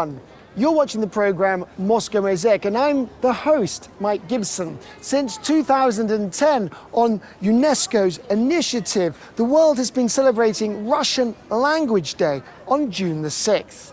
everyone. You're watching the program Moscow MOSAIC, and I'm the host, Mike Gibson. Since 2010, on UNESCO's initiative, the world has been celebrating Russian Language Day on June the 6th.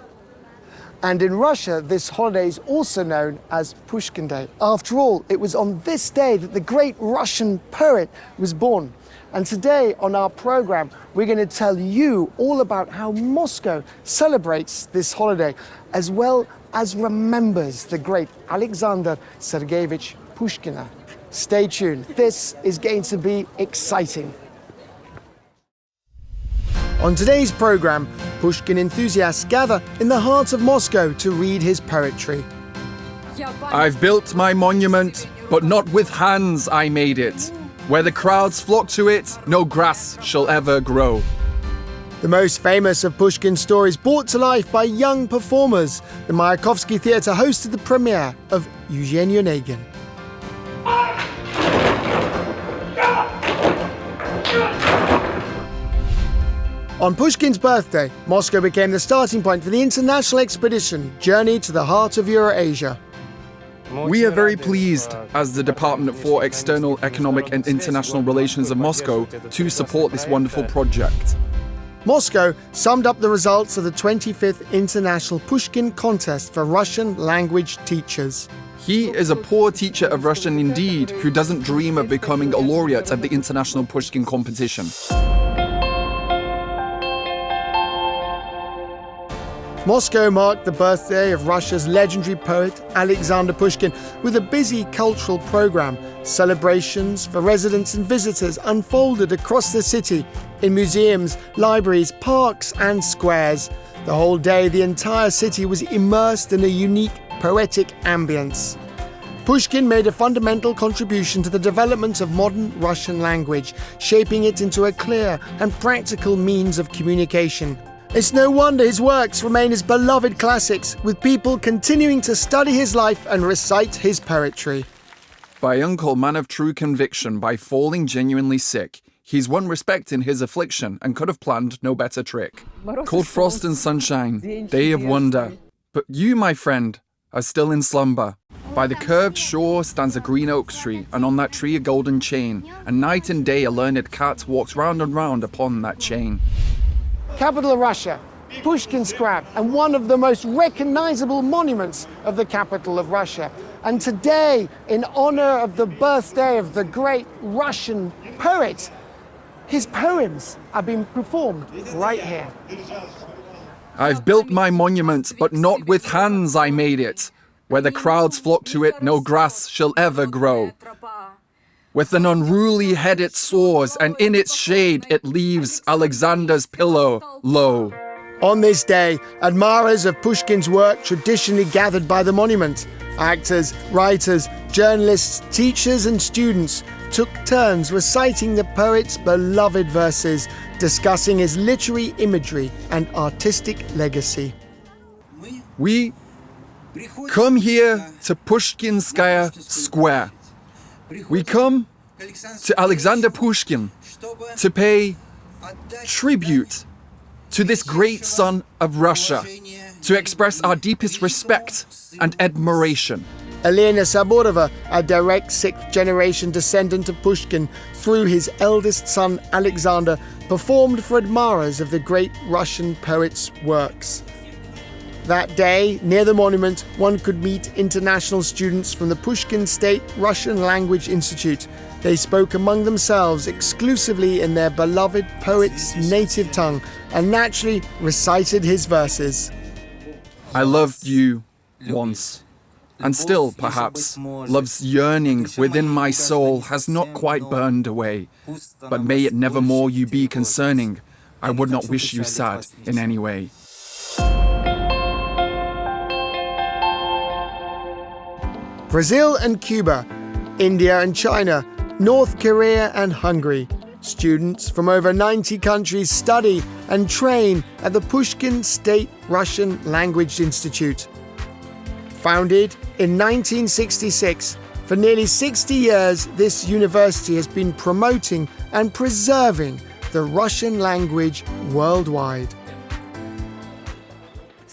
And in Russia, this holiday is also known as Pushkin Day. After all, it was on this day that the great Russian poet was born. And today on our program, we're going to tell you all about how Moscow celebrates this holiday, as well as remembers the great Alexander Sergeyevich Pushkin. Stay tuned. This is going to be exciting. On today's program, Pushkin enthusiasts gather in the heart of Moscow to read his poetry. I've built my monument, but not with hands I made it. Where the crowds flock to it, no grass shall ever grow. The most famous of Pushkin's stories brought to life by young performers. The Mayakovsky Theatre hosted the premiere of Eugene Onegin. On Pushkin's birthday, Moscow became the starting point for the international expedition Journey to the Heart of Eurasia. We are very pleased, as the Department for External Economic and International Relations of Moscow, to support this wonderful project. Moscow summed up the results of the 25th International Pushkin Contest for Russian language teachers. He is a poor teacher of Russian indeed, who doesn't dream of becoming a laureate of the International Pushkin competition. Moscow marked the birthday of Russia's legendary poet Alexander Pushkin with a busy cultural program. Celebrations for residents and visitors unfolded across the city in museums, libraries, parks and squares. The whole day, the entire city was immersed in a unique poetic ambience. Pushkin made a fundamental contribution to the development of modern Russian language, shaping it into a clear and practical means of communication. It's no wonder his works remain as beloved classics, with people continuing to study his life and recite his poetry. By uncle, man of true conviction, by falling genuinely sick, he's won respect in his affliction and could have planned no better trick. Cold frost and sunshine, day of wonder. But you, my friend, are still in slumber. By the curved shore stands a green oak tree, and on that tree a golden chain, and night and day a learned cat walks round and round upon that chain. Capital of Russia, Pushkin Square, and one of the most recognizable monuments of the capital of Russia. And today, in honor of the birthday of the great Russian poet, his poems are being performed right here. I've built my monument, but not with hands I made it. Where the crowds flock to it, no grass shall ever grow. With an unruly head it soars, and in its shade it leaves Alexander's pillow low. On this day, admirers of Pushkin's work traditionally gathered by the monument. Actors, writers, journalists, teachers and students took turns reciting the poet's beloved verses, discussing his literary imagery and artistic legacy. We come here to Pushkinskaya Square. We come to Alexander Pushkin to pay tribute to this great son of Russia, to express our deepest respect and admiration. Elena Saburova, a direct sixth-generation descendant of Pushkin through his eldest son Alexander, performed for admirers of the great Russian poet's works. That day, near the monument, one could meet international students from the Pushkin State Russian Language Institute. They spoke among themselves exclusively in their beloved poet's native tongue and naturally recited his verses. I loved you once, and still, perhaps, love's yearning within my soul has not quite burned away. But may it nevermore you be concerning. I would not wish you sad in any way. Brazil and Cuba, India and China, North Korea and Hungary. Students from over 90 countries study and train at the Pushkin State Russian Language Institute. Founded in 1966, for nearly 60 years, this university has been promoting and preserving the Russian language worldwide.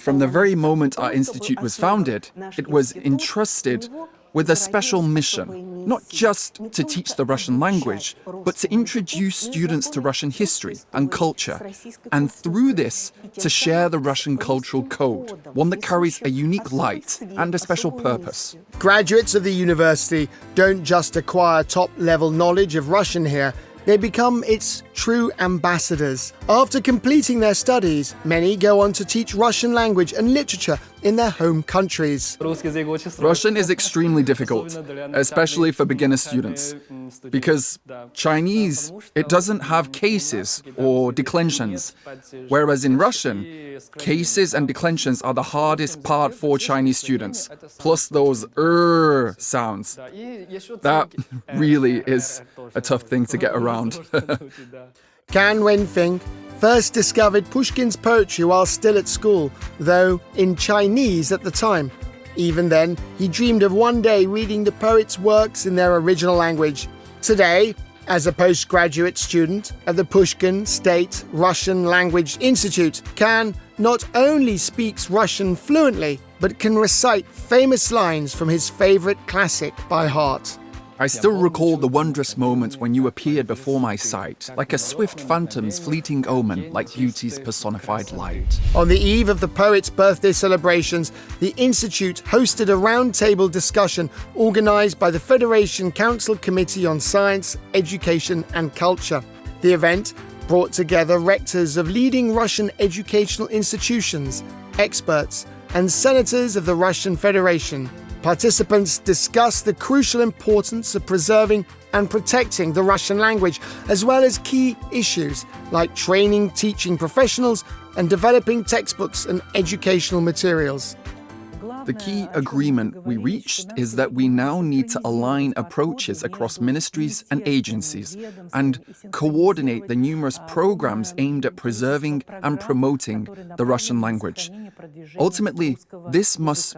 From the very moment our institute was founded, it was entrusted with a special mission, not just to teach the Russian language, but to introduce students to Russian history and culture, and through this, to share the Russian cultural code, one that carries a unique light and a special purpose. Graduates of the university don't just acquire top-level knowledge of Russian here, they become its true ambassadors. After completing their studies, many go on to teach Russian language and literature in their home countries. Russian is extremely difficult, especially for beginner students, because Chinese, it doesn't have cases or declensions, whereas in Russian, cases and declensions are the hardest part for Chinese students, plus those sounds. That really is a tough thing to get around. Can Wenfeng first discovered Pushkin's poetry while still at school, though in Chinese at the time. Even then, he dreamed of one day reading the poet's works in their original language. Today, as a postgraduate student at the Pushkin State Russian Language Institute, Can not only speaks Russian fluently, but can recite famous lines from his favorite classic by heart. I still recall the wondrous moment when you appeared before my sight, like a swift phantom's fleeting omen, like beauty's personified light. On the eve of the poet's birthday celebrations, the Institute hosted a roundtable discussion organized by the Federation Council Committee on Science, Education and Culture. The event brought together rectors of leading Russian educational institutions, experts, and senators of the Russian Federation. Participants discussed the crucial importance of preserving and protecting the Russian language, as well as key issues like training teaching professionals and developing textbooks and educational materials. The key agreement we reached is that we now need to align approaches across ministries and agencies and coordinate the numerous programs aimed at preserving and promoting the Russian language. Ultimately, this must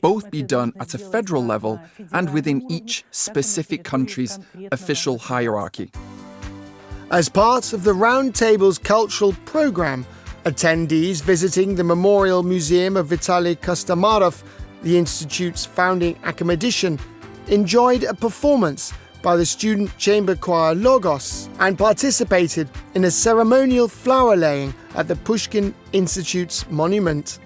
both be done at a federal level and within each specific country's official hierarchy. As part of the Roundtable's cultural program, attendees visiting the Memorial Museum of Vitaly Kostomarov, the Institute's founding academician, enjoyed a performance by the student chamber choir Logos and participated in a ceremonial flower laying at the Pushkin Institute's monument.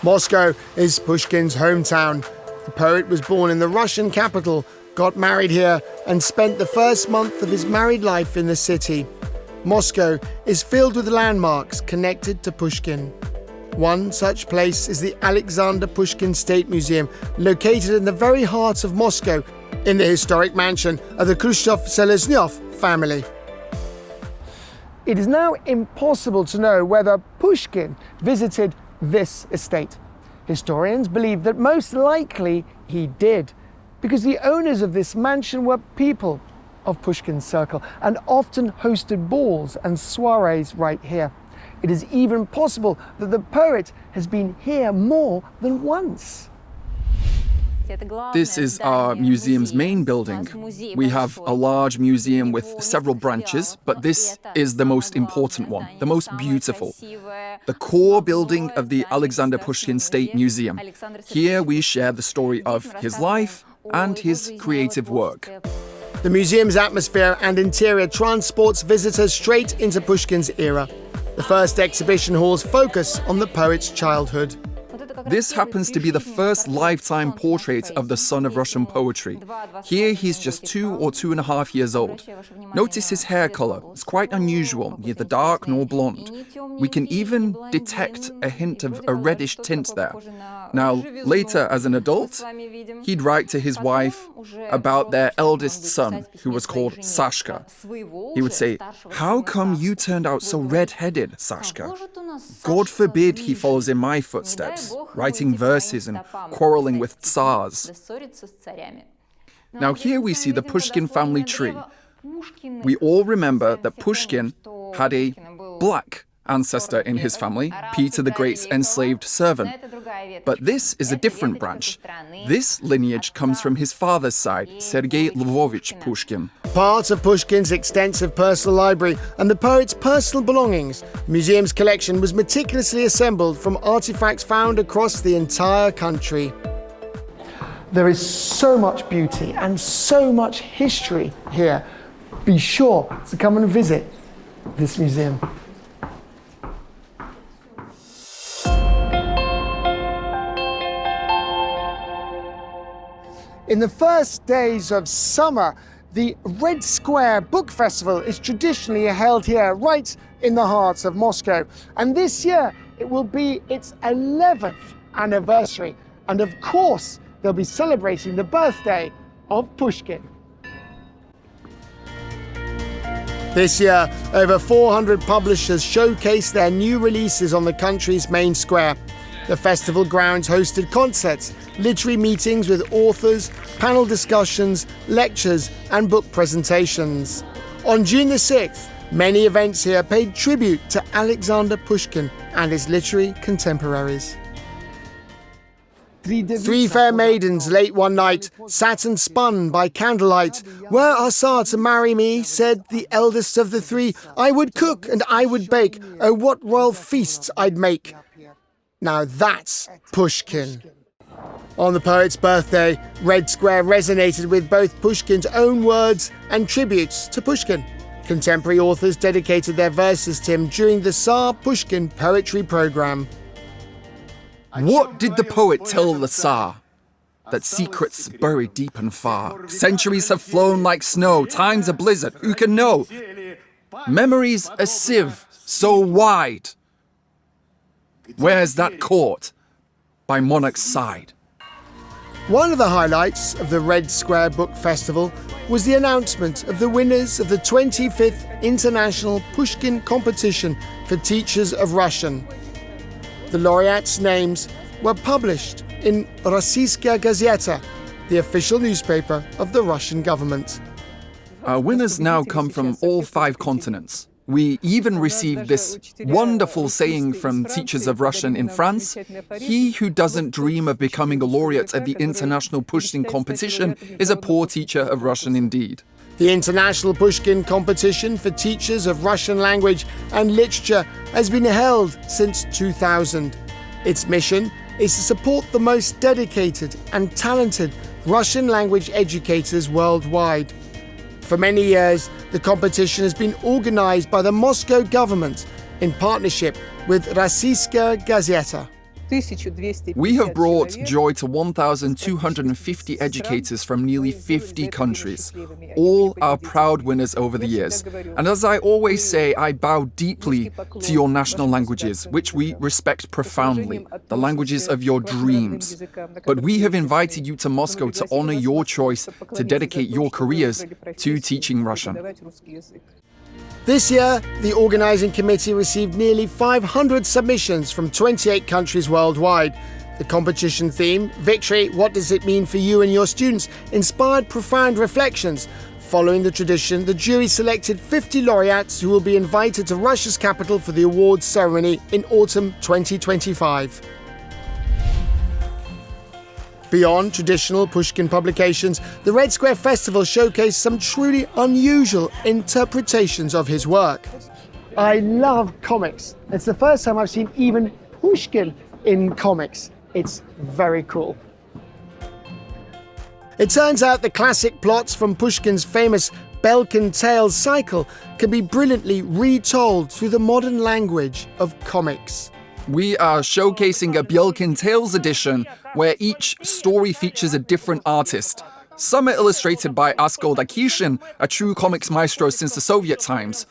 Moscow is Pushkin's hometown. The poet was born in the Russian capital, got married here, and spent the first month of his married life in the city. Moscow is filled with landmarks connected to Pushkin. One such place is the Alexander Pushkin State Museum, located in the very heart of Moscow, in the historic mansion of the Khrushchev-Seleznyov family. It is now impossible to know whether Pushkin visited this estate. Historians believe that most likely he did, because the owners of this mansion were people of Pushkin's circle and often hosted balls and soirees right here. It is even possible that the poet has been here more than once. This is our museum's main building. We have a large museum with several branches, but this is the most important one, the most beautiful. The core building of the Alexander Pushkin State Museum. Here we share the story of his life and his creative work. The museum's atmosphere and interior transports visitors straight into Pushkin's era. The first exhibition halls focus on the poet's childhood. This happens to be the first lifetime portrait of the son of Russian poetry. Here he's just 2 or 2.5 years old. Notice his hair color. It's quite unusual, neither dark nor blonde. We can even detect a hint of a reddish tint there. Now, later as an adult, he'd write to his wife about their eldest son, who was called Sashka. He would say, "How come you turned out so red-headed, Sashka? God forbid he follows in my footsteps, writing verses and quarreling with tsars." Now here we see the Pushkin family tree. We all remember that Pushkin had a black ancestor in his family, Peter the Great's enslaved servant. But this is a different branch. This lineage comes from his father's side, Sergei Lvovich Pushkin. Part of Pushkin's extensive personal library and the poet's personal belongings, the museum's collection was meticulously assembled from artifacts found across the entire country. There is so much beauty and so much history here. Be sure to come and visit this museum. In the first days of summer, the Red Square Book Festival is traditionally held here, right in the heart of Moscow. And this year, it will be its 11th anniversary. And of course, they'll be celebrating the birthday of Pushkin. This year, over 400 publishers showcased their new releases on the country's main square. The festival grounds hosted concerts, literary meetings with authors, panel discussions, lectures, and book presentations. On June the 6th, many events here paid tribute to Alexander Pushkin and his literary contemporaries. Three fair maidens late one night sat and spun by candlelight. Were Asa to marry me, said the eldest of the three, I would cook and I would bake, oh what royal feasts I'd make. Now that's Pushkin. On the poet's birthday, Red Square resonated with both Pushkin's own words and tributes to Pushkin. Contemporary authors dedicated their verses to him during the Tsar Pushkin poetry program. What did the poet tell the Tsar? That secrets buried deep and far. Centuries have flown like snow, time's a blizzard, who can know? Memory's a sieve so wide. Where's that court? By monarch's side. One of the highlights of the Red Square Book Festival was the announcement of the winners of the 25th International Pushkin Competition for Teachers of Russian. The laureates' names were published in Rossiyskaya Gazeta, the official newspaper of the Russian government. Our winners now come from all 5 continents. We even received this wonderful saying from teachers of Russian in France: he who doesn't dream of becoming a laureate at the International Pushkin Competition is a poor teacher of Russian indeed. The International Pushkin Competition for Teachers of Russian Language and Literature has been held since 2000. Its mission is to support the most dedicated and talented Russian language educators worldwide. For many years, the competition has been organized by the Moscow government in partnership with Rossiyskaya Gazeta. We have brought joy to 1,250 educators from nearly 50 countries. All are proud winners over the years. And as I always say, I bow deeply to your national languages, which we respect profoundly, the languages of your dreams. But we have invited you to Moscow to honor your choice to dedicate your careers to teaching Russian. This year, the organising committee received nearly 500 submissions from 28 countries worldwide. The competition theme, Victory, What Does It Mean for You and Your Students?, inspired profound reflections. Following the tradition, the jury selected 50 laureates who will be invited to Russia's capital for the awards ceremony in autumn 2025. Beyond traditional Pushkin publications, the Red Square Festival showcased some truly unusual interpretations of his work. I love comics. It's the first time I've seen even Pushkin in comics. It's very cool. It turns out the classic plots from Pushkin's famous Belkin Tales cycle can be brilliantly retold through the modern language of comics. We are showcasing a Belkin Tales edition where each story features a different artist. Some are illustrated by Askol Akishin, a true comics maestro since the Soviet times.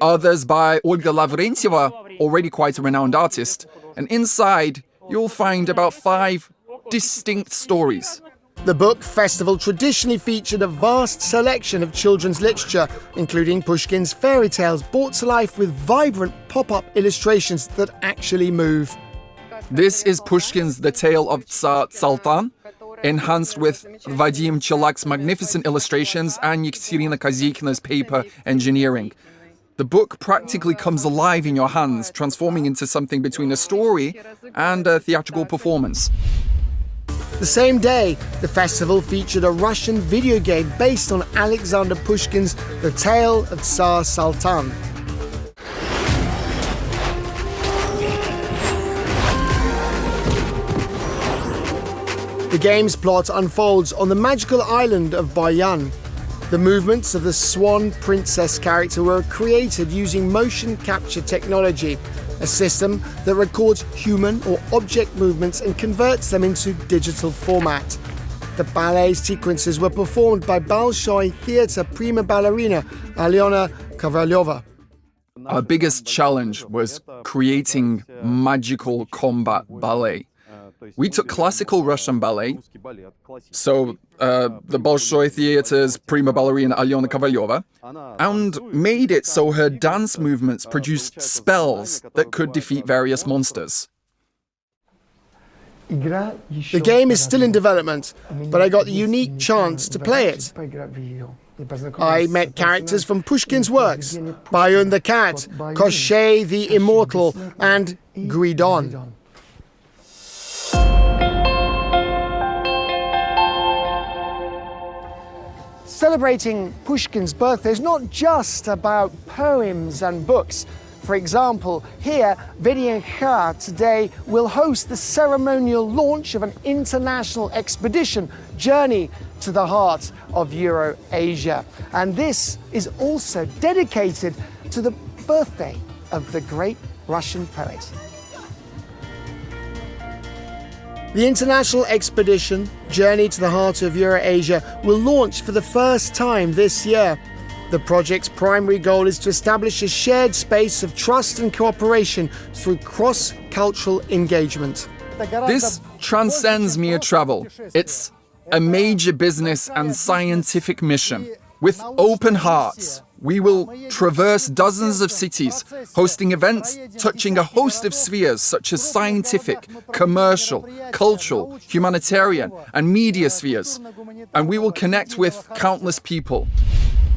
Others by Olga Lavrentieva, already quite a renowned artist. And inside, you'll find about 5 distinct stories. The book festival traditionally featured a vast selection of children's literature, including Pushkin's fairy tales brought to life with vibrant pop-up illustrations that actually move. This is Pushkin's The Tale of Tsar Sultan, enhanced with Vadim Chelak's magnificent illustrations and Yekaterina Kozykina's paper engineering. The book practically comes alive in your hands, transforming into something between a story and a theatrical performance. The same day, the festival featured a Russian video game based on Alexander Pushkin's The Tale of Tsar Sultan. The game's plot unfolds on the magical island of Bayan. The movements of the Swan Princess character were created using motion capture technology, a system that records human or object movements and converts them into digital format. The ballet sequences were performed by Bolshoi Theatre prima ballerina Alyona Kovalyova. Our biggest challenge was creating magical combat ballet. We took classical Russian ballet, so the Bolshoi Theatre's prima ballerina Alyona Kovalyova, and made it so her dance movements produced spells that could defeat various monsters. The game is still in development, but I got the unique chance to play it. I met characters from Pushkin's works, Bayun the Cat, Koshchei the Immortal, and Gridon. Celebrating Pushkin's birthday is not just about poems and books. For example, here, VNH today will host the ceremonial launch of an international expedition, Journey to the Heart of Eurasia. And this is also dedicated to the birthday of the great Russian poet. The international expedition, Journey to the Heart of Eurasia, will launch for the first time this year. The project's primary goal is to establish a shared space of trust and cooperation through cross-cultural engagement. This transcends mere travel. It's a major business and scientific mission. With open hearts, we will traverse dozens of cities, hosting events touching a host of spheres such as scientific, commercial, cultural, humanitarian, and media spheres. And we will connect with countless people.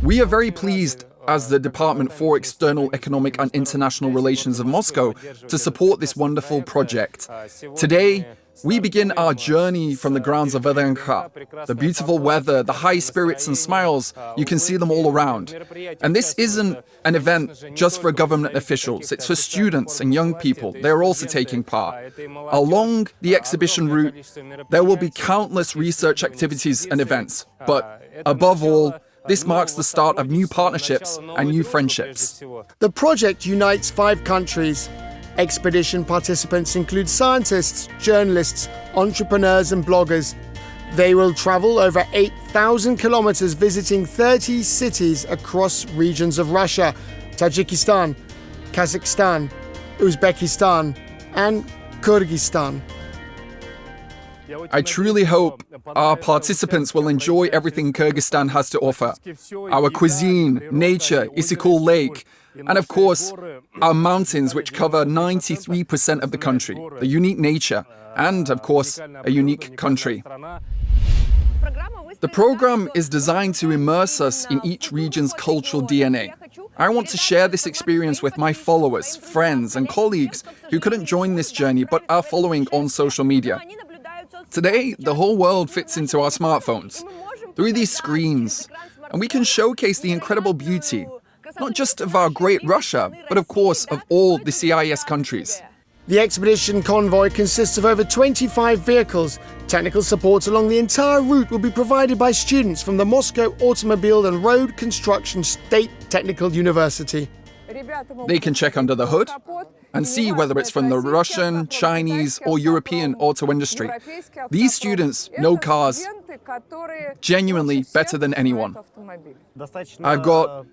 We are very pleased as the Department for External Economic and International Relations of Moscow to support this wonderful project. Today, we begin our journey from the grounds of VNH. The beautiful weather, the high spirits and smiles, you can see them all around. And this isn't an event just for government officials, it's for students and young people. They're also taking part. Along the exhibition route, there will be countless research activities and events. But above all, this marks the start of new partnerships and new friendships. The project unites 5 countries. Expedition participants include scientists, journalists, entrepreneurs and bloggers. They will travel over 8,000 kilometers visiting 30 cities across regions of Russia, Tajikistan, Kazakhstan, Uzbekistan and Kyrgyzstan. I truly hope our participants will enjoy everything Kyrgyzstan has to offer. Our cuisine, nature, Issyk Lake, and of course, our mountains which cover 93% of the country, the unique nature, and of course, a unique country. The program is designed to immerse us in each region's cultural DNA. I want to share this experience with my followers, friends, and colleagues who couldn't join this journey but are following on social media. Today, the whole world fits into our smartphones, through these screens, and we can showcase the incredible beauty, not just of our great Russia, but of course of all the CIS countries. The expedition convoy consists of over 25 vehicles. Technical support along the entire route will be provided by students from the Moscow Automobile and Road Construction State Technical University. They can check under the hood and see whether it's from the Russian, Chinese, or European auto industry. These students know cars genuinely better than anyone. I've got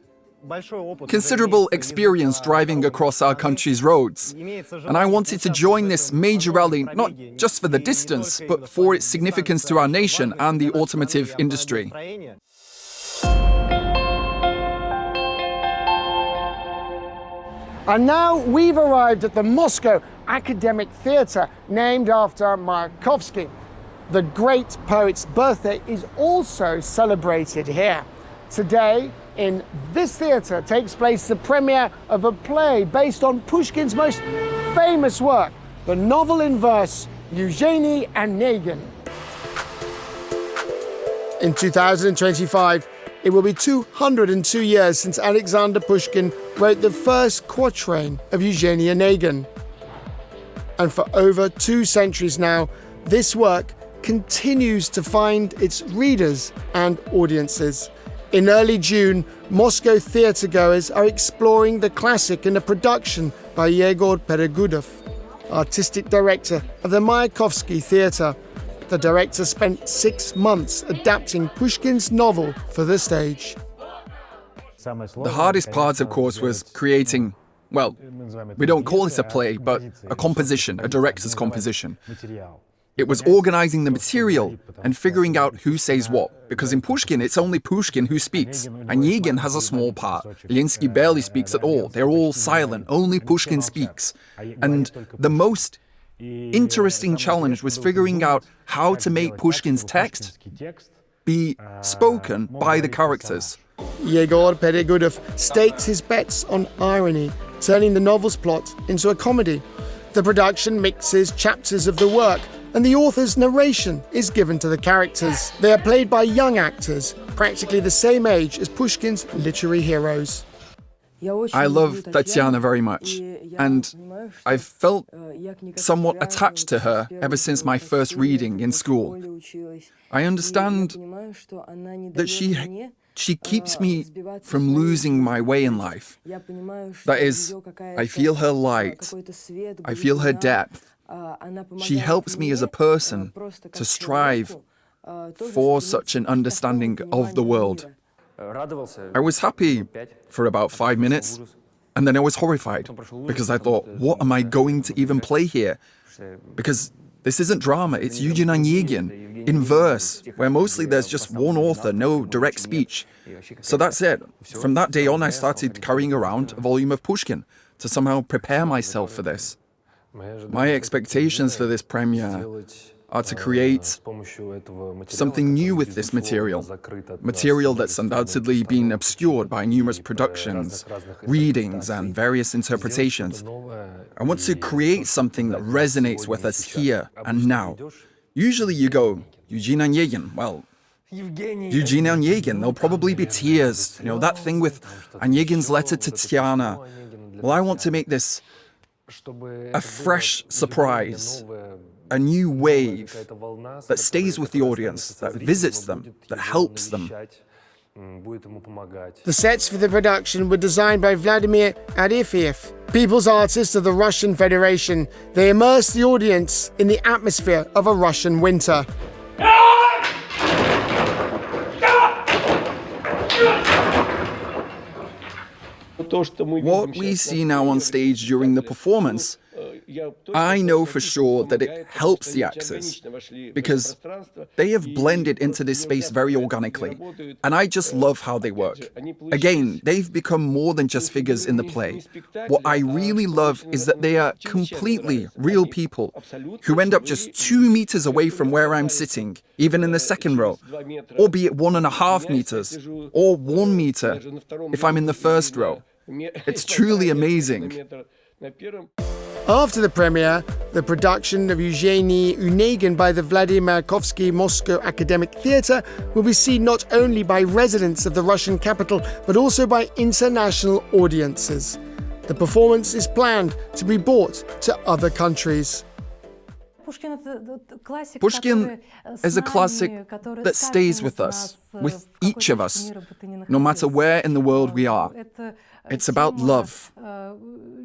considerable experience driving across our country's roads, and I wanted to join this major rally not just for the distance, but for its significance to our nation and the automotive industry. And now we've arrived at the Moscow Academic Theatre, named after Mayakovsky. The great poet's birthday is also celebrated here. Today, In this theatre takes place the premiere of a play based on Pushkin's most famous work, the novel in verse, Eugenie Onegin. In 2025, it will be 202 years since Alexander Pushkin wrote the first quatrain of Eugenie Onegin. And for over 2 centuries now, this work continues to find its readers and audiences. In early June, Moscow theatregoers are exploring the classic in a production by Yegor Peregudov, artistic director of the Mayakovsky Theatre. The director spent 6 months adapting Pushkin's novel for the stage. The hardest part, of course, was creating, well, we don't call it a play, but a composition, a director's composition. It was organizing the material and figuring out who says what, because in Pushkin, it's only Pushkin who speaks. Onegin has a small part. Linsky barely speaks at all. They're all silent. Only Pushkin speaks. And the most interesting challenge was figuring out how to make Pushkin's text be spoken by the characters. Yegor Peregudov stakes his bets on irony, turning the novel's plot into a comedy. The production mixes chapters of the work, and the author's narration is given to the characters. They are played by young actors, practically the same age as Pushkin's literary heroes. I love Tatiana very much, and I've felt somewhat attached to her ever since my first reading in school. I understand that she keeps me from losing my way in life. That is, I feel her light, I feel her depth. She helps me as a person to strive for such an understanding of the world. I was happy for about 5 minutes, and then I was horrified, because I thought, what am I going to even play here? Because this isn't drama, it's Eugenie Onegin, in verse, where mostly there's just one author, no direct speech. So that's it. From that day on, I started carrying around a volume of Pushkin to somehow prepare myself for this. My expectations for this premiere are to create something new with this material that's undoubtedly been obscured by numerous productions, readings, and various interpretations. I want to create something that resonates with us here and now. Usually you go, Eugenie Onegin, well, Eugenie Onegin, there'll probably be tears. You know, that thing with Onegin's letter to Tatiana. Well, I want to make this a fresh surprise, a new wave that stays with the audience, that visits them, that helps them. The sets for the production were designed by Vladimir Arefiev, people's artist of the Russian Federation. They immerse the audience in the atmosphere of a Russian winter. What we see now on stage during the performance, I know for sure that it helps the actors, because they have blended into this space very organically, and I just love how they work. Again, they've become more than just figures in the play. What I really love is that they are completely real people who end up just 2 meters away from where I'm sitting, even in the second row, albeit 1.5 meters, or 1 meter if I'm in the first row. It's truly amazing. After the premiere, the production of Eugenie Onegin by the Vladimir Mayakovsky Moscow Academic Theatre will be seen not only by residents of the Russian capital, but also by international audiences. The performance is planned to be brought to other countries. Pushkin is a classic that stays with us, with each of us, no matter where in the world we are. It's about love.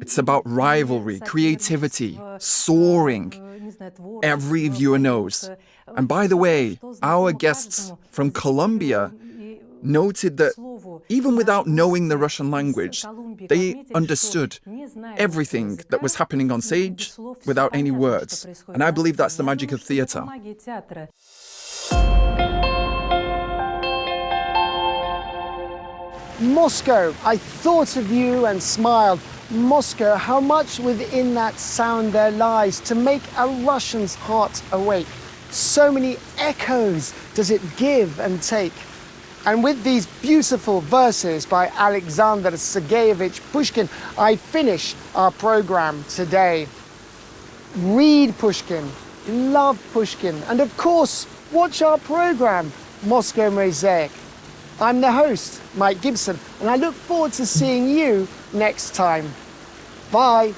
It's about rivalry, creativity, soaring. Every viewer knows. And by the way, our guests from Colombia noted that even without knowing the Russian language, they understood everything that was happening on stage without any words. And I believe that's the magic of theatre. Moscow, I thought of you and smiled. Moscow, how much within that sound there lies to make a Russian's heart awake. So many echoes does it give and take. And with these beautiful verses by Alexander Sergeyevich Pushkin, I finish our program today. Read Pushkin, love Pushkin, and of course, watch our program, Moscow Mosaic. I'm the host, Mike Gibson, and I look forward to seeing you next time. Bye.